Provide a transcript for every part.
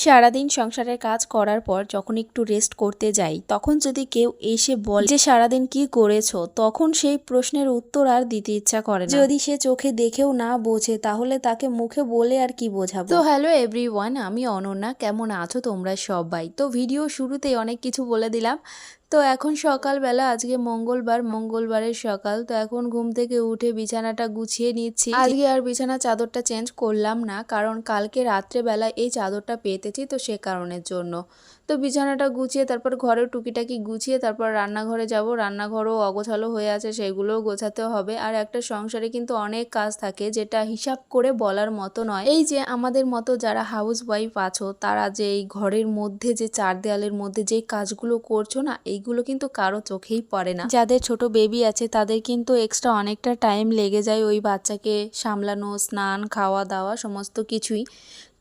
সারাদিন সংসারের কাজ করার পর যখন একটু রেস্ট করতে যাই, তখন যদি কেউ এসে বলে যে সারাদিন কি করেছো, তখন সেই প্রশ্নের উত্তর আর দিতে ইচ্ছা করে না। যদি সে চোখে দেখেও না বোঝে, তাহলে তাকে মুখে বলে আর কি বোঝাবো। তো হ্যালো এভরিওয়ান, আমি অনন্যা। কেমন আছো তোমরা সবাই? তো ভিডিও শুরুতেই অনেক কিছু বলে দিলাম। তো এখন সকালবেলা, আজকে মঙ্গলবারের সকাল। তো এখন ঘুম থেকে উঠে বিছানাটা গুছিয়ে নিচ্ছি। আজকে আর বিছানা চাদরটা চেঞ্জ করলাম না, কারণ কালকে রাত্রেবেলা এই চাদরটা পেতেছি, তো সে কারণের জন্য। তো বিছানাটা গুছিয়ে তারপর ঘরের টুকিটাকি গুছিয়ে তারপর রান্নাঘরে যাব। রান্নাঘরও অগোছালো হয়ে আছে, সেগুলোও গোছাতে হবে। আর একটা সংসারে কিন্তু অনেক কাজ থাকে, যেটা হিসাব করে বলার মতো নয়। এই যে আমাদের মতো যারা হাউস ওয়াইফ আছো, তারা যে এই ঘরের মধ্যে যে চার দেয়ালের মধ্যে যে কাজগুলো করছো না, এইগুলো কিন্তু কারো চোখেই পড়ে না। যাদের ছোট বেবি আছে তাদের কিন্তু এক্সট্রা অনেকটা টাইম লেগে যায় ওই বাচ্চাকে সামলানো, স্নান, খাওয়া দাওয়া সমস্ত কিছুই।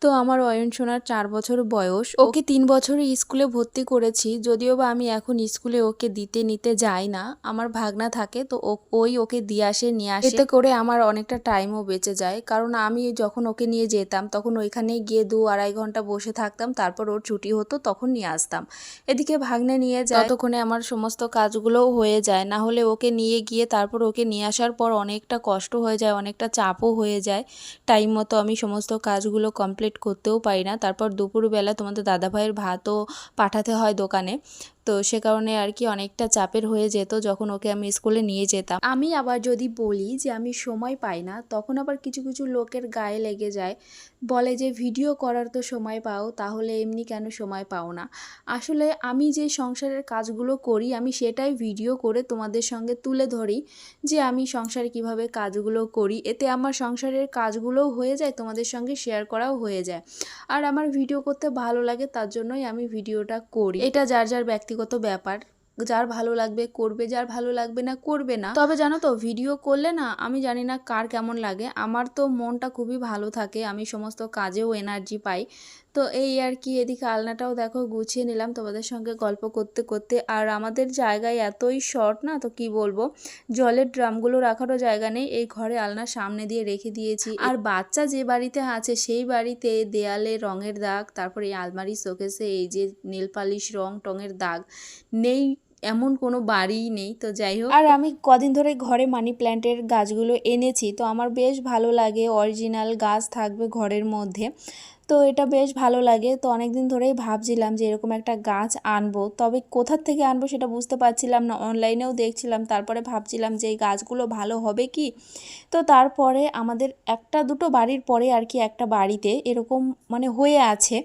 তো আমার অয়ন সোনার 4 বছর বয়স। ওকে 3 বছরে স্কুলে ভর্তি করেছি, যদিও বা আমি এখন স্কুলে ওকে দিতে নিতে যাই না। আমার ভাগনা থাকে, তো ওকে দিয়ে আসে নিয়ে আসে। এতে করে আমার অনেকটা টাইমও বেঁচে যায়, কারণ আমি যখন ওকে নিয়ে যেতাম তখন ওইখানে গিয়ে 2-2.5 ঘন্টা বসে থাকতাম, তারপর ওর ছুটি হতো তখন নিয়ে আসতাম। এদিকে ভাগ্নে নিয়ে যায়, ততক্ষণে আমার সমস্ত কাজগুলোও হয়ে যায়। না হলে ওকে নিয়ে গিয়ে তারপর ওকে নিয়ে আসার পর অনেকটা কষ্ট হয়ে যায়, অনেকটা চাপও হয়ে যায়। টাইম মতো আমি সমস্ত কাজগুলো কমপ্লিট করতেও পারি না। তারপর দুপুরবেলা তোমাদের দাদাভাইয়ের ভাতও পাঠাতে হয় দোকানে। তো সে কারণে আর কি অনেকটা চাপের হয়ে যেত যখন ওকে আমি স্কুলে নিয়ে যেতাম। আমি আবার যদি বলি যে আমি সময় পাই না, তখন আবার কিছু কিছু লোকের গায়ে লেগে যায়, বলে যে ভিডিও করার তো সময় পাও, তাহলে এমনি কেন সময় পাও না। আসলে আমি যে সংসারের কাজগুলো করি, আমি সেটাই ভিডিও করে তোমাদের সঙ্গে তুলে ধরি যে আমি সংসারে কিভাবে কাজগুলো করি। এতে আমার সংসারের কাজগুলোও হয়ে যায়, তোমাদের সঙ্গে শেয়ার করাও হয়ে যায়। আর আমার ভিডিও করতে ভালো লাগে, তার জন্যই আমি ভিডিওটা করি। এটা যার যার ব্যক্তিগত ব্যাপার, যার ভালো লাগবে করবে, যার ভালো লাগবে না করবে না। তবে জানো তো, ভিডিও করলে না, আমি জানি না কার কেমন লাগে, আমার তো মনটা খুবই ভালো থাকে, আমি সমস্ত কাজেও এনার্জি পাই। তো এই আর কি। এদিকে আলনাটাও দেখো গুছিয়ে নিলাম তোমাদের সঙ্গে গল্প করতে করতে। আর আমাদের জায়গায় এতই শর্ট না, তো কি বলবো, জলের ড্রামগুলো রাখারও জায়গা নেই। এই ঘরে আলনার সামনে দিয়ে রেখে দিয়েছি। আর বাচ্চা যে বাড়িতে আছে সেই বাড়িতে দেয়ালে রঙের দাগ, তারপরে এই আলমারি শোকেসে এই যে নেল পালিশ রং টঙের দাগ নেই, এমন কোনো বাড়িই নেই। তো যাই হোক, আর আমি কদিন ধরে ঘরে মানি প্ল্যান্টের গাছগুলো এনেছি, তো আমার বেশ ভালো লাগে, অরিজিনাল গাছ থাকবে ঘরের মধ্যে। তো এটা বেশ ভালো লাগে। তো অনেক দিন ধরেই ভাবছিলাম যে এরকম একটা গাছ আনবো, তবে কোথার থেকে আনবো সেটা বুঝতে পারছিলাম না। অনলাইনেও দেখছিলাম, তারপরে ভাবছিলাম যে এই গাছগুলো ভালো হবে কি। তো তারপরে আমাদের একটা দুটো বাড়ির পরে আর কি একটা বাড়িতে এরকম মানে হয়ে আছে।